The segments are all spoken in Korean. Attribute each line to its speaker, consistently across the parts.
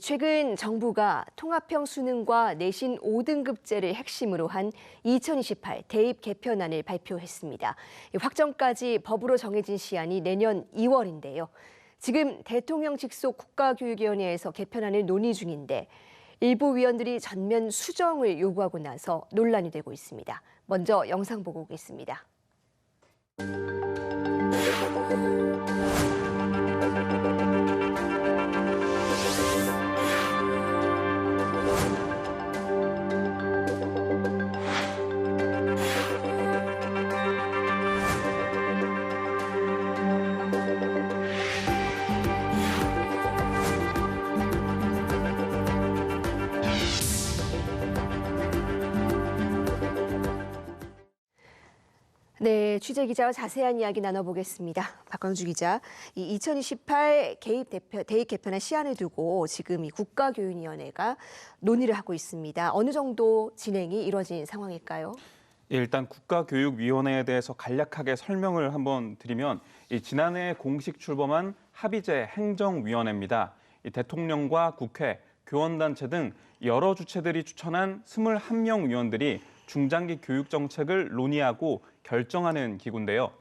Speaker 1: 최근 정부가 통합형 수능과 내신 5등급제를 핵심으로 한 2028 대입 개편안을 발표했습니다. 확정까지 법으로 정해진 시한이 내년 2월인데요. 지금 대통령 직속 국가교육위원회에서 개편안을 논의 중인데 일부 위원들이 전면 수정을 요구하고 나서 논란이 되고 있습니다. 먼저 영상 보고 오겠습니다. 네, 취재 기자와 자세한 이야기 나눠보겠습니다. 박광주 기자, 이 2028 대입 개편안 시한을 두고 지금 이 국가교육위원회가 논의를 하고 있습니다. 어느 정도 진행이 이루어진 상황일까요?
Speaker 2: 일단 국가교육위원회에 대해서 간략하게 설명을 한번 드리면 지난해 공식 출범한 합의제 행정위원회입니다. 대통령과 국회, 교원단체 등 여러 주체들이 추천한 21명 위원들이 중장기 교육 정책을 논의하고 결정하는 기구인데요.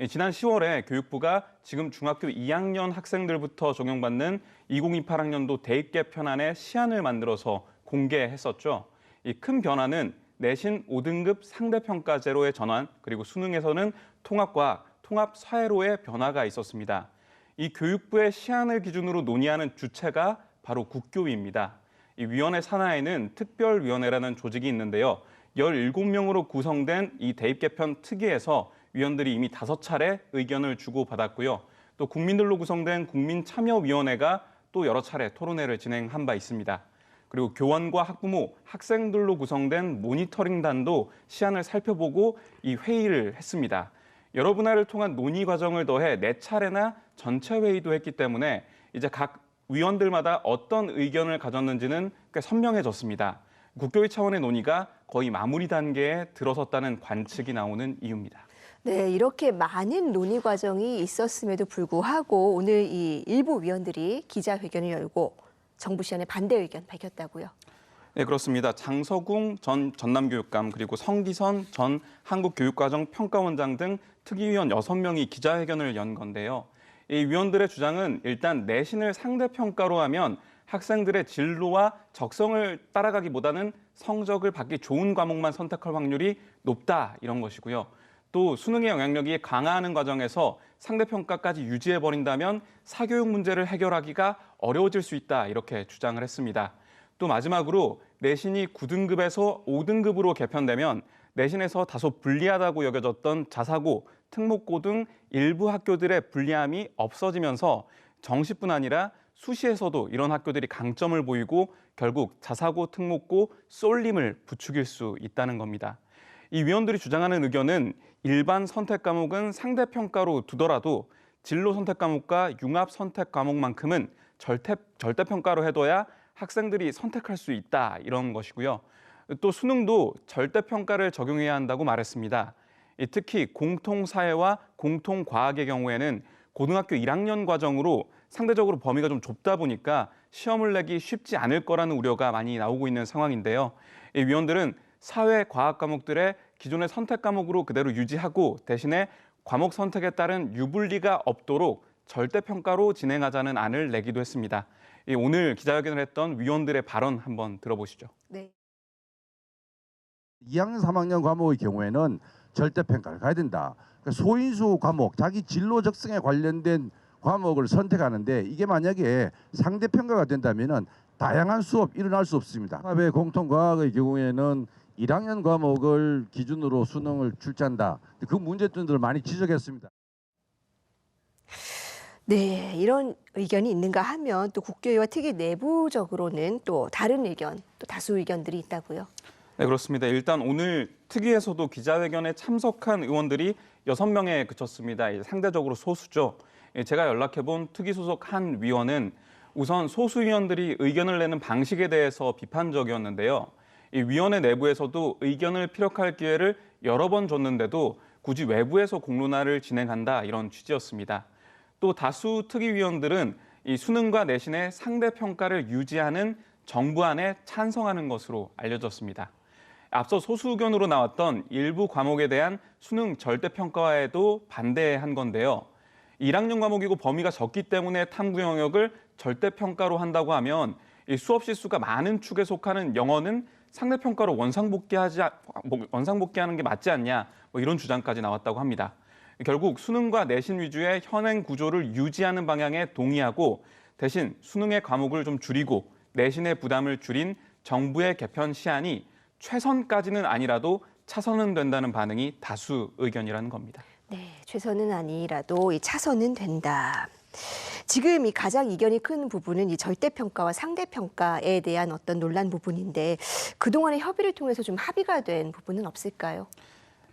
Speaker 2: 지난 10월에 교육부가 지금 중학교 2학년 학생들부터 적용받는 2028학년도 대입 개편안의 시안을 만들어서 공개했었죠. 이 큰 변화는 내신 5등급 상대평가제로의 전환, 그리고 수능에서는 통합과학, 통합사회로의 변화가 있었습니다. 이 교육부의 시안을 기준으로 논의하는 주체가 바로 국교위입니다. 이 위원회 산하에는 특별위원회라는 조직이 있는데요. 17명으로 구성된 이 대입 개편 특위에서 위원들이 이미 5차례 의견을 주고받았고요. 또 국민들로 구성된 국민참여위원회가 또 여러 차례 토론회를 진행한 바 있습니다. 그리고 교원과 학부모, 학생들로 구성된 모니터링단도 시안을 살펴보고 이 회의를 했습니다. 여러 분야를 통한 논의 과정을 더해 4차례나 전체 회의도 했기 때문에 이제 각 위원들마다 어떤 의견을 가졌는지는 꽤 선명해졌습니다. 국교위 차원의 논의가 거의 마무리 단계에 들어섰다는 관측이 나오는 이유입니다.
Speaker 1: 네, 이렇게 많은 논의 과정이 있었음에도 불구하고 오늘 이 일부 위원들이 기자회견을 열고 정부 시안에 반대 의견 밝혔다고요?
Speaker 2: 네, 그렇습니다. 장서궁 전 전남교육감 그리고 성기선 전 한국교육과정평가원장 등 특위위원 6명이 기자회견을 연 건데요. 이 위원들의 주장은 일단 내신을 상대평가로 하면 학생들의 진로와 적성을 따라가기보다는 성적을 받기 좋은 과목만 선택할 확률이 높다 이런 것이고요. 또 수능의 영향력이 강화하는 과정에서 상대평가까지 유지해버린다면 사교육 문제를 해결하기가 어려워질 수 있다 이렇게 주장을 했습니다. 또 마지막으로 내신이 9등급에서 5등급으로 개편되면 내신에서 다소 불리하다고 여겨졌던 자사고, 특목고 등 일부 학교들의 불리함이 없어지면서 정시뿐 아니라 수시에서도 이런 학교들이 강점을 보이고 결국 자사고, 특목고, 쏠림을 부추길 수 있다는 겁니다. 이 위원들이 주장하는 의견은 일반 선택 과목은 상대평가로 두더라도 진로 선택 과목과 융합 선택 과목만큼은 절대평가로 해둬야 학생들이 선택할 수 있다 이런 것이고요. 또 수능도 절대평가를 적용해야 한다고 말했습니다. 특히 공통사회와 공통과학의 경우에는 고등학교 1학년 과정으로 상대적으로 범위가 좀 좁다 보니까 시험을 내기 쉽지 않을 거라는 우려가 많이 나오고 있는 상황인데요. 이 위원들은 사회, 과학 과목들의 기존의 선택 과목으로 그대로 유지하고 대신에 과목 선택에 따른 유불리가 없도록 절대평가로 진행하자는 안을 내기도 했습니다. 오늘 기자회견을 했던 위원들의 발언 한번 들어보시죠.
Speaker 1: 네.
Speaker 3: 2학년, 3학년 과목의 경우에는 절대평가를 가야 된다. 그러니까 소인수 과목, 자기 진로 적성에 관련된 과목을 선택하는데 이게 만약에 상대평가가 된다면 다양한 수업 일어날 수 없습니다. 합의 공통과학의 경우에는 1학년 과목을 기준으로 수능을 출제한다. 그 문제점들을 많이 지적했습니다.
Speaker 1: 네, 이런 의견이 있는가 하면 또 국교위와 특위 내부적으로는 또 다른 의견, 또 다수 의견들이 있다고요?
Speaker 2: 네, 그렇습니다. 일단 오늘 특위에서도 기자회견에 참석한 의원들이 6명에 그쳤습니다. 상대적으로 소수죠. 제가 연락해본 특위 소속 한 위원은 우선 소수 위원들이 의견을 내는 방식에 대해서 비판적이었는데요. 이 위원회 내부에서도 의견을 피력할 기회를 여러 번 줬는데도 굳이 외부에서 공론화를 진행한다 이런 취지였습니다. 또 다수 특위위원들은 이 수능과 내신의 상대 평가를 유지하는 정부안에 찬성하는 것으로 알려졌습니다. 앞서 소수 의견으로 나왔던 일부 과목에 대한 수능 절대 평가에도 반대한 건데요. 1학년 과목이고 범위가 적기 때문에 탐구 영역을 절대 평가로 한다고 하면 이 수업 실수가 많은 축에 속하는 영어는 상대 평가로 원상복귀하는 게 맞지 않냐, 이런 주장까지 나왔다고 합니다. 결국 수능과 내신 위주의 현행 구조를 유지하는 방향에 동의하고 대신 수능의 과목을 좀 줄이고 내신의 부담을 줄인 정부의 개편 시안이 최선까지는 아니라도 차선은 된다는 반응이 다수 의견이라는 겁니다.
Speaker 1: 네, 최선은 아니라도 이 차선은 된다. 지금 이 가장 이견이 큰 부분은 이 절대평가와 상대평가에 대한 어떤 논란 부분인데 그동안의 협의를 통해서 좀 합의가 된 부분은 없을까요?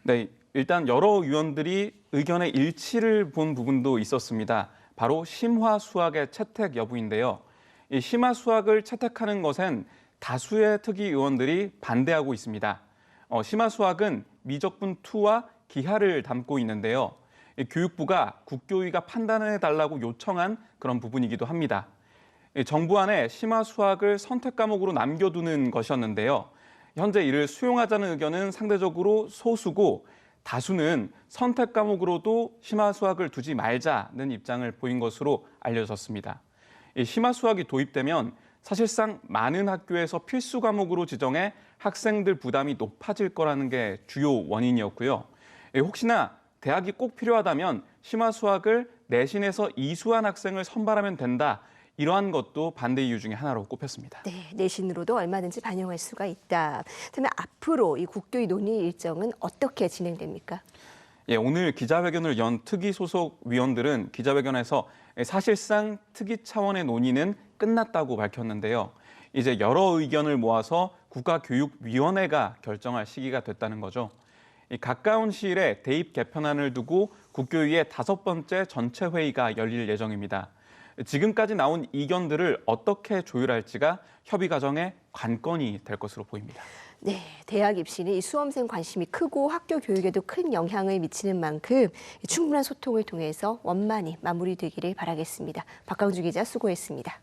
Speaker 2: 네, 일단 여러 위원들이 의견의 일치를 본 부분도 있었습니다. 바로 심화 수학의 채택 여부인데요. 이 심화 수학을 채택하는 것엔 다수의 특위 의원들이 반대하고 있습니다. 심화 수학은 미적분 2와 기하를 담고 있는데요. 교육부가 국교위가 판단해달라고 요청한 그런 부분이기도 합니다. 정부안에 심화 수학을 선택 과목으로 남겨두는 것이었는데요. 현재 이를 수용하자는 의견은 상대적으로 소수고 다수는 선택 과목으로도 심화 수학을 두지 말자는 입장을 보인 것으로 알려졌습니다. 이 심화 수학이 도입되면 사실상 많은 학교에서 필수 과목으로 지정해 학생들 부담이 높아질 거라는 게 주요 원인이었고요. 혹시나 대학이 꼭 필요하다면 심화 수학을 내신에서 이수한 학생을 선발하면 된다. 이러한 것도 반대 이유 중에 하나로 꼽혔습니다.
Speaker 1: 네, 내신으로도 얼마든지 반영할 수가 있다. 그러면 앞으로 이 국교위 논의 일정은 어떻게 진행됩니까?
Speaker 2: 예, 오늘 기자회견을 연 특위 소속 위원들은 기자회견에서 사실상 특위 차원의 논의는 끝났다고 밝혔는데요. 이제 여러 의견을 모아서 국가교육위원회가 결정할 시기가 됐다는 거죠. 가까운 시일에 대입 개편안을 두고 국교위의 5번째 전체 회의가 열릴 예정입니다. 지금까지 나온 이견들을 어떻게 조율할지가 협의 과정의 관건이 될 것으로 보입니다.
Speaker 1: 네, 대학 입시는 이 수험생 관심이 크고 학교 교육에도 큰 영향을 미치는 만큼 충분한 소통을 통해서 원만히 마무리되기를 바라겠습니다. 박강주 기자 수고했습니다.